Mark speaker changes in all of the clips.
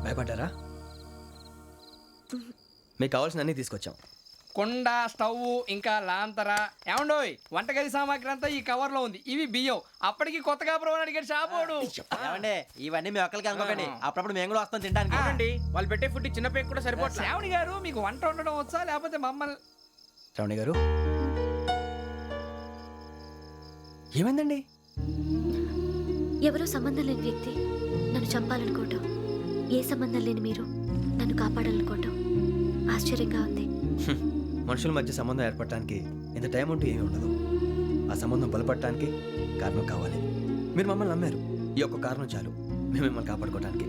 Speaker 1: భయపడ్డారా? మీకు కావాల్సిన అన్నీ తీసుకొచ్చాం.
Speaker 2: కుండ, స్టవ్, ఇంకా లాంతర. ఏమండోయ్, వంటగది సామాగ్రి అంతా ఈ కవర్ లో ఉంది. ఇవి బియ్యం. అప్పటికి కొత్తగా అడిగాడు షాపోడు.
Speaker 3: ఏమండి ఇవన్నీ మీ ఒక్కరికి అనుకోకండి, అప్పుడప్పుడు మేము కూడా వస్తాం తినడానికి.
Speaker 2: అవునండి, వాళ్ళు పెట్టే ఫుడ్ చిన్న పేరు కూడా సరిపోతుంది. శ్రావణి గారు, మీకు వంట వండడం వచ్చా లేకపోతే మమ్మల్ని?
Speaker 1: శ్రావణి గారు ఏమైందండి?
Speaker 4: ఎవరో సంబంధం లేని వ్యక్తి నన్ను చంపాలనుకోవటం, ఏ సంబంధం లేని మీరు నన్ను కాపాడాలనుకోవటం ఆశ్చర్యంగా ఉంది.
Speaker 1: మనుషుల మధ్య సంబంధం ఏర్పడటానికి ఇంత టైం ఉంటూ ఏమీ ఉండదు. ఆ సంబంధం బలపడటానికి కారణం కావాలి. మీరు మమ్మల్ని నమ్మారు, ఈ ఒక్క కారణం చాలు మేము మిమ్మల్ని కాపాడుకోవడానికి.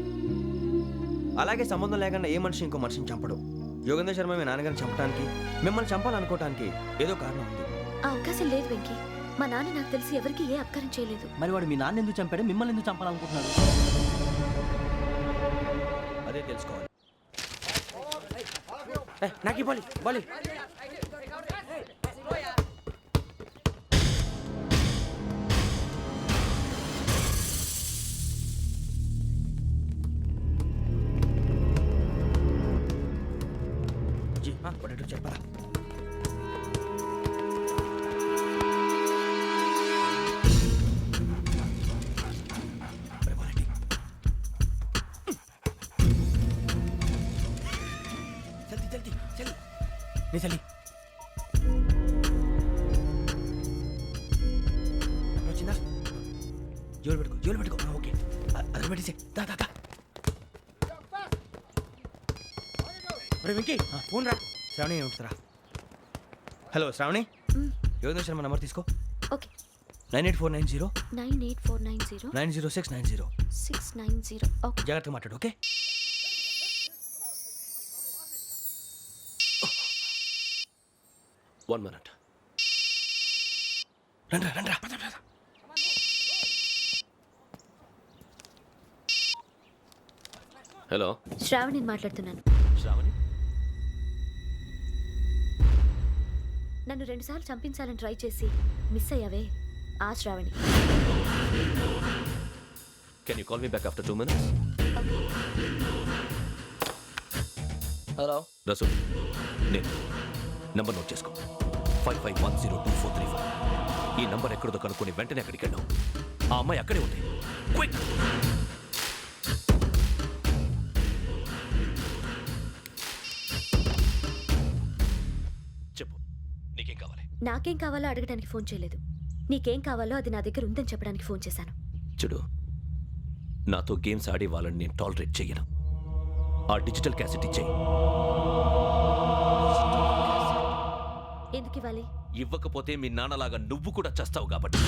Speaker 1: అలాగే సంబంధం లేకుండా ఏ మనిషి ఇంకో మనిషిని చంపడు. యోగేంద్ర శర్మ మీ నాన్నగారిని చంపడానికి, మిమ్మల్ని చంపాలనుకోవటానికి ఏదో కారణం ఉంది.
Speaker 4: ఆ అవకాశం లేదు వెంకీ. మా నాన్న నాకు తెలిసి ఎవరికి ఏ అపకారం చేయలేదు.
Speaker 3: మరి వాడు మీ నాన్న ఎందుకు చంపాడు, మిమ్మల్ని ఎందుకు చంపాలనుకుంటున్నాడు?
Speaker 1: అదే తెలుసుకోవాలి.
Speaker 2: నాకు ఇవ్వాలి బాలి.
Speaker 1: చెప్పరా? చలి వచ్చిందా? జోలు పెట్టుకో. ఓకే, అది పెట్టేసి దా.
Speaker 2: వెంకీ ఫోన్ రా.
Speaker 1: శ్రావణి ఉంటుందిరా. హలో శ్రావణి, యోగేంద్ర శర్మ నంబర్ తీసుకో.
Speaker 4: ఓకే.
Speaker 1: 98490
Speaker 4: 98490
Speaker 1: 90690.
Speaker 4: 690. ఓకే,
Speaker 1: జాగ్రత్తగా మాట్లాడు. ఓకే.
Speaker 5: One minute.
Speaker 1: రండ్రా.
Speaker 5: హలో,
Speaker 4: శ్రావణిని మాట్లాడుతున్నాను.
Speaker 5: శ్రావణి.
Speaker 4: నన్ను 2 సార్లు చంపించాలని ట్రై చేసి మిస్ అయ్యావే, ఆ Shravani.
Speaker 5: Can you call me back after 2 minutes?
Speaker 3: Hello
Speaker 5: Rasool, నేను నంబర్ నోట్ చేసుకో. 55102435. ఈ నంబర్ ఎక్కడో కనుక్కొని వెంటనే అక్కడికి వెళ్ళాం. ఆ అమ్మాయి అక్కడే ఉంది. క్విక్. చెప్పు, నీకేం కావాలి?
Speaker 4: నాకేం కావాలో అడగడానికి ఫోన్ చేయలేదు. నీకేం కావాలో అది నా దగ్గర ఉందని చెప్పడానికి ఫోన్ చేశాను.
Speaker 5: చూడు, నాతో గేమ్స్ ఆడే వాళ్ళని నేను టాలరేట్ చెయ్యను. ఆ డిజిటల్ క్యాసెట్ ఇచ్చేయి.
Speaker 4: ఎందుకు ఇవ్వాలి?
Speaker 5: ఇవ్వకపోతే మీ నాన్నలాగా నువ్వు కూడా చస్తావు కాబట్టి.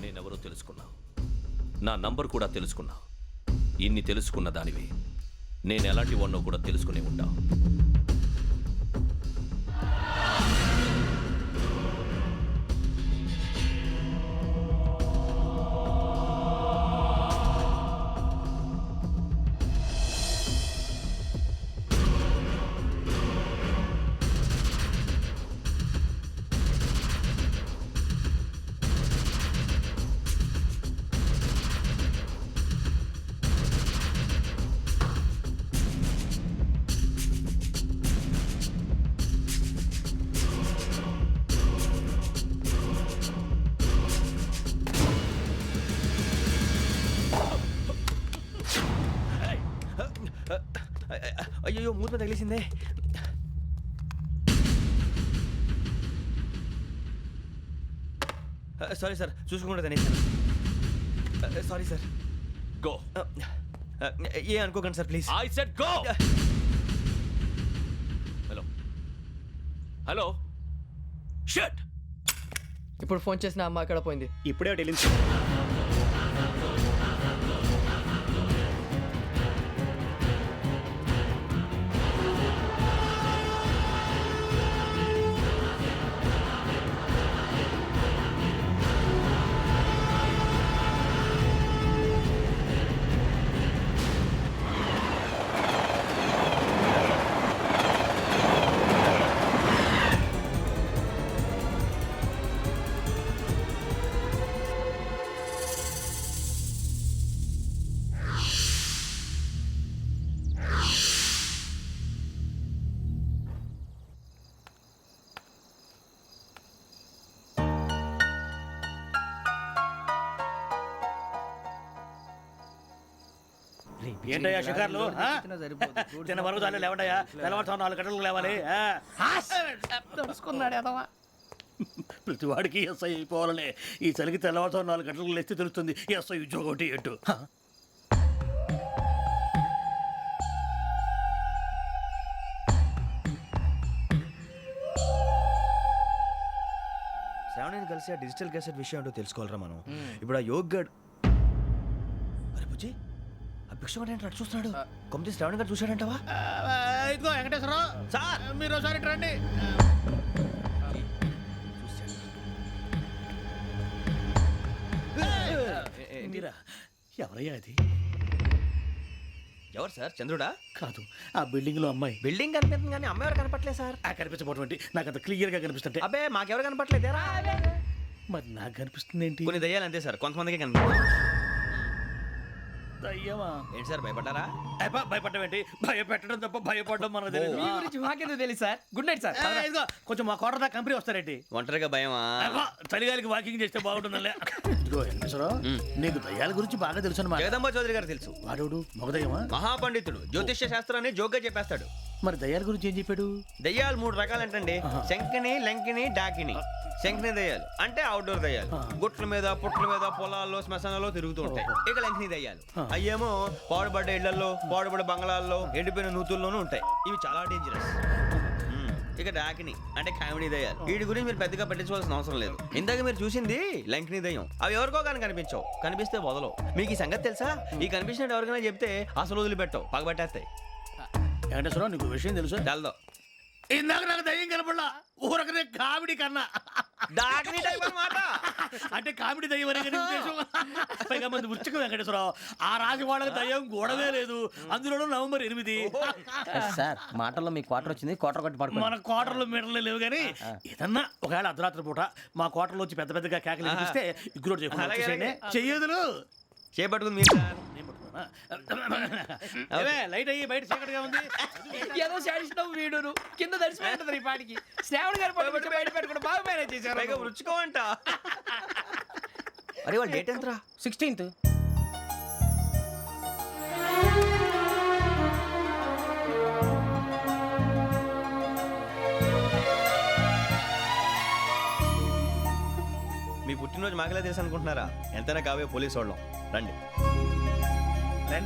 Speaker 5: నేనెవరో తెలుసుకున్నావు, నా నంబర్ కూడా తెలుసుకున్నావు. ఇన్ని తెలుసుకున్న దానివి నేను ఎలాంటి వాడినో కూడా తెలుసుకునే ఉంటావు.
Speaker 1: అయ్యో, మూత తగిలేసిందే. సారీ సార్, చూసుకోకుండా తినేసాను. Sorry sir.
Speaker 5: గో.
Speaker 1: ఏ అనుకోకండి sir, please.
Speaker 5: I said go. Hello hello. Shut.
Speaker 2: ఇప్పుడు ఫోన్ చేసిన అమ్మ అక్కడ పోయింది.
Speaker 3: ఇప్పుడే వెళ్ళింది.
Speaker 6: ఏంటయ్యా షికార్లు తిన్న వరకు చాలు లేవండయ్యా తెల్లవారుతో 4 గంటలకు లేవాలి
Speaker 2: తెలుసుకున్నాడు ఎదవా.
Speaker 6: ప్రతి వాడికి ఎస్ఐ అయిపోవాలనే ఈ చలికి తెల్లవారుతో 4 గంటలకు లేస్తే తెలుస్తుంది ఎస్ఐ ఉద్యోగం ఒకటి ఎట్టు
Speaker 1: శ్రావణిని కలిసి ఆ డిజిటల్ క్యాసెట్ విషయం ఏంటో తెలుసుకోవాలరా మనం. ఇప్పుడు ఆ యోగ్ గడ్ అరే బుజ్జి ఆ భిక్షం అంటే అటు చూస్తున్నాడు. కొమ్మతి శ్రావణి గారు చూశాడంటావా?
Speaker 6: ఇదిగో వెంకటేశ్వరరావు సార్ మీరు ఒకసారి ఇటు రండి. మీరా ఎవరయ్యా అది?
Speaker 1: ఎవరు సార్? చంద్రుడా?
Speaker 6: కాదు ఆ బిల్డింగ్ లో అమ్మాయి.
Speaker 1: బిల్డింగ్ కనిపిస్తుంది కానీ అమ్మ ఎవరు కనపట్లేదు సార్.
Speaker 6: కనిపించబోటువంటి నాకు అంత క్లియర్ గా కనిపిస్తుంటే
Speaker 1: అబ్బే మాకెవరు కనపట్లేదేరా?
Speaker 6: మరి నాకు కనిపిస్తుంది ఏంటి?
Speaker 1: కొన్ని దయ్యాలు అంతే సార్, కొంతమందికి కనిపిస్తుంది.
Speaker 6: దయ్యమా?
Speaker 1: ఏంటి సార్ భయపడ్డారా?
Speaker 6: భయపడడం ఏంటి? భయపెట్టడం తప్ప భయపడడం మనకు తెలియదు.
Speaker 2: మీ గురించి మాకేదో తెలుసు సార్. Good night sir.
Speaker 6: ఇదిగో కొంచెం మా కోట దాకా కంపెనీ వస్తారేంటి?
Speaker 1: ఒంటరిగా భయమా?
Speaker 6: చలిగాలికి వాకింగ్ చేస్తే బాగుంటుందిలే. ఇదిగో వెంకటేశ్వరరావు నీకు దయ్యాల గురించి బాగా తెలుసు అన్నమాట.
Speaker 1: జగదంబ చౌదరి గారు తెలుసు.
Speaker 6: వాడు మగదయ్యమా?
Speaker 1: మహాపండితుడు, జ్యోతిష్య శాస్త్రాన్ని జోగ్గా చెప్పేస్తాడు.
Speaker 6: మరి దయ్యాల గురించి ఏం చెప్పాడు?
Speaker 1: దయ్యాలు 3 రకాలంటండి. శంకిని, లంకిని, డాకిని. శంకిని దయ్యాలు అంటే అవుట్డోర్ దయ్యాలు, గుట్ల మీద పుట్ల మీద పొలాల్లో శ్మశానాల్లో తిరుగుతూ ఉంటాయి. ఇక లంకిని దయ్యాలు అయ్యేమో పాడుబడ్డ ఇళ్లలో, పాడుబడ్డ బంగ్లాల్లో, ఎండిపోయిన నూతుల్లోనూ ఉంటాయి. ఇవి చాలా డేంజరస్. ఇక డాకిని అంటే కామెడీ దయ్యాలు. వీటి గురించి మీరు పెద్దగా పట్టించుకోవాల్సిన అవసరం లేదు. ఇందాక మీరు చూసింది లంకిని దయ్యం. అవి ఎవరికో కానీ కనిపించవు, కనిపిస్తే వదలవు. మీకు ఈ సంగతి తెలుసా? ఈ కనిపించినట్టు ఎవరికైనా చెప్తే అసలు వదిలిపెట్టవు, పగబట్టేస్తాయి.
Speaker 6: వెంకటేశ్వరరావు నీకు విషయం తెలుసు?
Speaker 1: డల్దో
Speaker 6: ఇందాక నాకు దయ్యం కనపడలా, ఊరకనే కామెడీ కన్నా.
Speaker 1: డాకిని టైప్ అన్నమాట.
Speaker 6: అంటే కామెడీ దయ్యం అనే కదా ఉద్దేశం. పైగా మంది ఉచ్చకం వెంకటేశ్వరరావు. ఆ రాజు వాళ్ళకి దయ్యం గొడవే లేదు, అందులోనూ నవంబర్ 8.
Speaker 3: సార్ మాటల్లో మీ క్వార్టర్ వచ్చింది, క్వార్టర్ కొట్టి పడుకో.
Speaker 6: మన క్వార్టర్లో మీటర్లు లేవు కానీ ఏదన్నా ఒకవేళ అర్ధరాత్రి పూట మా క్వార్టర్లో వచ్చి పెద్ద పెద్దగా కేకలు వినిపిస్తే ఇగ్గురు చెయ్యదులు
Speaker 1: చేపట్టుకుంది మీరు సార్.
Speaker 6: లైట్ అయ్యి బయట చీకటిగా ఉంది.
Speaker 2: ఏదో శాడిస్తావు వీడును కింద దర్శనం ఈ పాటికి. శ్రావణ్ గారు పట్టుబట్టి బయట పెట్టుకుంటే బాగా మేనేజ్ చేశారు.
Speaker 1: పైగా రుచుకోమంట. అరే వాళ్ళ డేట్ ఎంతరా?
Speaker 2: 16th.
Speaker 1: మీ పుట్టినరోజు మాకలే తెలుసు అనుకుంటున్నారా? ఎంతైనా కావే పోలీసు వాళ్ళం. రండి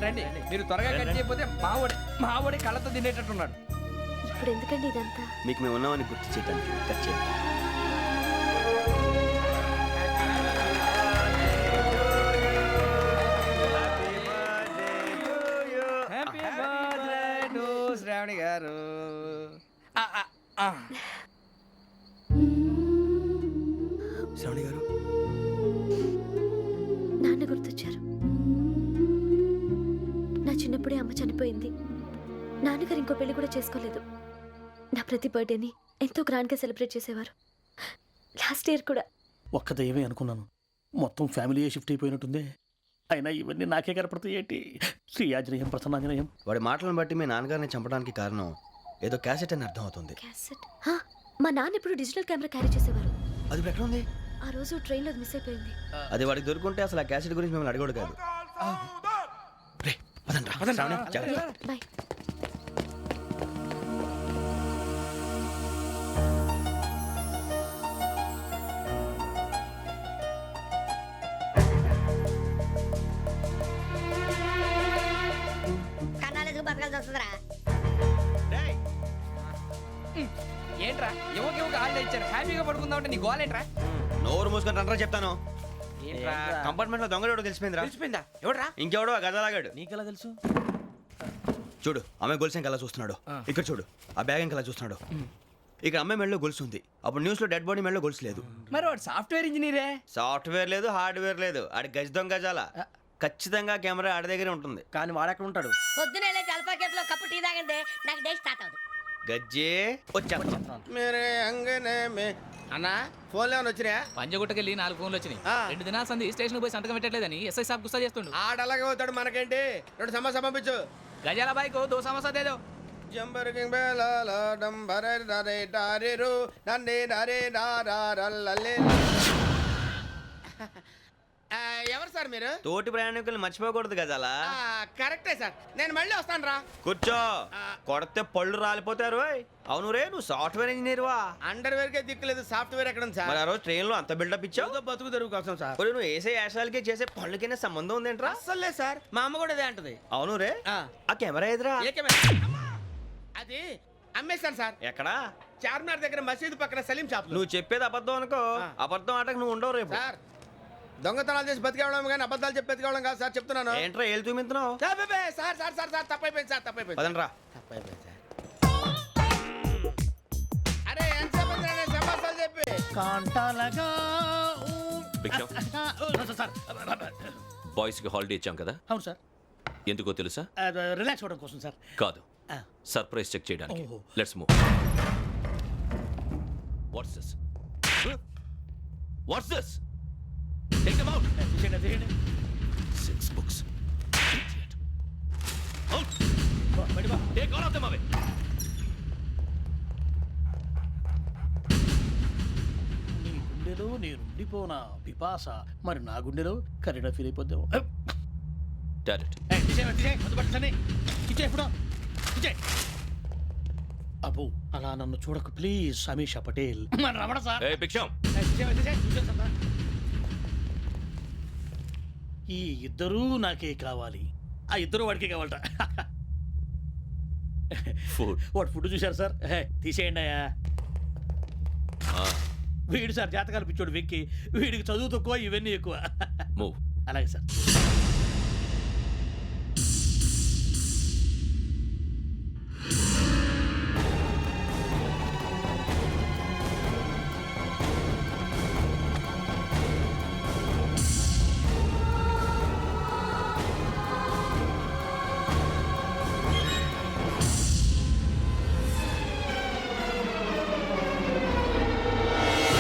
Speaker 2: రండి మీరు త్వరగా కట్ చేయకపోతే మావోడే కళ్ళతో తినేటట్టున్నాడు.
Speaker 4: ఇప్పుడు ఎందుకండి ఇదంతా?
Speaker 1: మీకు మేము ఉన్నామని గుర్తు చేయడానికి కట్ చేయండి.
Speaker 2: హ్యాపీ బర్త్డే టు శ్రావణి గారు.
Speaker 1: శ్రావణి గారు
Speaker 4: నాన్న గుర్తొచ్చారు. నా చిన్నప్పుడే అమ్మ చనిపోయింది. నాన్నగారు ఇంకో పెళ్లి కూడా చేసుకోలేదు. నా ప్రతి బర్త్డేని ఎంతో గ్రాండ్గా సెలబ్రేట్ చేసేవారు. లాస్ట్ ఇయర్ కూడా.
Speaker 6: ఒక్క దయ్యమే అనుకున్నాను, మొత్తం ఫ్యామిలీ షిఫ్ట్ అయిపోయినట్టుంది. అయినా ఇవన్నీ నాకే కనపడతాయి ఏంటి? శ్రీ ఆంజనేయం ప్రసన్నాంజనేయం.
Speaker 1: వాడి మాటలను బట్టి మీ నాన్నగారిని చంపడానికి కారణం ఏదో క్యాసెట్ అని అర్థం అవుతుంది.
Speaker 4: క్యాసెట్? మా నాన్న ఇప్పుడు డిజిటల్ కెమెరా క్యారీ చేసేవారు.
Speaker 1: అది ఇప్పుడు ఎక్కడ ఉంది?
Speaker 4: ఆ రోజు ట్రైన్లో మిస్ అయిపోయింది.
Speaker 1: అది వాడికి దొరుకుంటే అసలు ఆ క్యాసెట్ గురించి మిమ్మల్ని అడగడు కాదు. రే, పదండ్రా. శ్రావణి, జాగ్రత్త.
Speaker 4: బాయ్.
Speaker 2: ఏంట్రా ఎవరికి హాలిడే ఇచ్చారు, హ్యాపీగా పడుకుందాం అంటే నీ గోల్ ఏంట్రా?
Speaker 1: నోరు మూసుకొని రండ్రా చెప్తాను.
Speaker 2: ఏంట్రా
Speaker 1: కంపార్ట్మెంట్ లో దొంగడు తెలిసిపోయిందిరా.
Speaker 2: తెలిసిపోయిందా? ఎవడ్రా?
Speaker 1: ఇంకెవడో ఆ గదలాగాడు.
Speaker 6: నీకెలా తెలుసు?
Speaker 1: చూడు అమ్మాయి గొలుసు ఇంకలా చూస్తున్నాడు. ఇక్కడ చూడు ఆ బ్యాగ్ ఇంకలా చూస్తున్నాడు. ఇక్కడ అమ్మాయి మెడలో గొలుసు ఉంది. అప్పుడు న్యూస్ లో డెడ్ బాడీ మెడలో గొలుసు లేదు.
Speaker 2: మరి వాడు సాఫ్ట్వేర్ ఇంజనీరే.
Speaker 1: సాఫ్ట్వేర్ లేదు, హార్డ్వేర్ లేదు. ఆడి గజ దొంగ గజాల. ఖచ్చితంగా కెమెరా ఆడి దగ్గరే ఉంటుంది.
Speaker 3: కానీ వాడెక్కడ ఉంటాడు?
Speaker 7: పొద్దునే లేచి అల్ఫా కేఫ్ లో కప్పు టీ తాగిందే నాకు డే స్టార్ట్ అవుతుంది.
Speaker 1: గజ్జే వచ్చా.
Speaker 8: అన్నా ఫోన్లో ఏమైనా వచ్చినాయా?
Speaker 9: పంజగుట్టకెళ్ళి 4 ఫోన్లు వచ్చినాయి. 2 దినాల సంది స్టేషన్ పోయి సంతకం పెట్టలేదని ఎస్ఐ సాబ్ గుస్తా చేస్తుండు.
Speaker 8: ఆడలాగే పోతాడు, మనకేంటి? 2 సమస్య పంపించు.
Speaker 9: గజాల బైక్ 2 సమస్య దేదో.
Speaker 8: జంబరకింగ్ బేలాల డంబరే డరే డారిరు నన్నే డరే డారల్లలే. ఎవరు సార్ మీరు
Speaker 1: తోటి ప్రయాణికులు మర్చిపోకూడదు గజాల.
Speaker 8: కరెక్టే సార్, నేను మళ్ళీ వస్తాను రా.
Speaker 1: కూర్చో, కొడితే పళ్ళు రాలిపోతారు. ఓయ్. అవును రే, నువ్వు సాఫ్ట్వేర్ ఇంజనీర్ వా?
Speaker 8: అండర్వేర్ కే దిక్కులేదు, సాఫ్ట్వేర్ ఎక్కడ ఉంది
Speaker 1: మరి
Speaker 8: సార్?
Speaker 1: ఆ రోజు ట్రైన్ లో అంత బిల్డప్ ఇచ్చావు.
Speaker 8: ఏదో బతుకు తెరుగు కోసం సార్.
Speaker 1: ఒరేయ్, నువ్వు వేసే యాశాలకి చేసే పళ్ళకైనా సంబంధం ఉందేంట్రా?
Speaker 8: అస్సలు లేదు సార్, మా అమ్మ కూడా అదే అంటది.
Speaker 1: అవును రే,
Speaker 8: ఆ.
Speaker 1: ఆ కెమెరా ఎదురా
Speaker 8: ఏ కెమెరా? అమ్మా! అది అమ్మేశాను సార్,
Speaker 1: ఎక్కడా?
Speaker 8: చార్మినార్ దగ్గర మసీదు పక్కన సలీం షాప్.
Speaker 1: నువ్వు చెప్పేది అబద్ధం అనుకో.
Speaker 8: ఆ.
Speaker 1: అబద్ధం ఆటకు నువ్వు ఉండవు రేపు.
Speaker 8: సార్ దొంగతనాలు చేసి బతికేవడం కానీ అబద్ధాలు చెప్పి బతికేవడం కాదు సార్, చెప్తున్నాను.
Speaker 1: ఏంట్రా ఏళ్ళు చూపించినావు?
Speaker 8: సార్ బే, సార్ సార్ సార్ సార్ తప్పైపోయింది సార్, తప్పైపోయింది.
Speaker 1: పదండ్రా.
Speaker 8: తప్పైపోయింది సార్. అరే ఎంతసేపు అయింది రా నేను సమాసాలు చెప్పి?
Speaker 6: కాంటాలగా
Speaker 5: భిక్షం,
Speaker 6: సార్
Speaker 5: బాయ్స్ కి హాలిడే ఇచ్చాం కదా,
Speaker 6: అవును సార్,
Speaker 5: ఎందుకో తెలుసా?
Speaker 6: రిలాక్స్ అవ్వడం కోసం సార్.
Speaker 5: కాదు, సర్ప్రైజ్ చెక్ చేయడానికి.
Speaker 6: ఓహో.
Speaker 5: Let's move. What's this? What's this? Take them out.
Speaker 6: తీసేయండి, తీసేయండి.
Speaker 5: 6 books. Idiot. Out.
Speaker 6: బయట బా.
Speaker 5: Take all of them away.
Speaker 6: నీ గుండెలో నేనుండిపోనా పిపాస, మరి నా గుండెలో కరీడా ఫీల్ అయిపోద్దాము.
Speaker 5: Got it.
Speaker 6: అబ్బో అలా నన్ను చూడకు ప్లీజ్, సమీషా పటేల్. మన రమణ సార్.
Speaker 5: Hey, భిక్షం.
Speaker 6: ఈ ఇద్దరూ నాకే కావాలి, ఆ ఇద్దరు వాడికే కావాలట.
Speaker 5: Food.
Speaker 6: వాడు ఫుడ్ చూశారు సార్, తీసేయండి అయ్యా. వీడు సార్ జాతకాలు పిచ్చోడు వెక్కి, వీడికి చదువు తక్కువ ఇవన్నీ ఎక్కువ.
Speaker 5: Move.
Speaker 6: అలాగే సార్.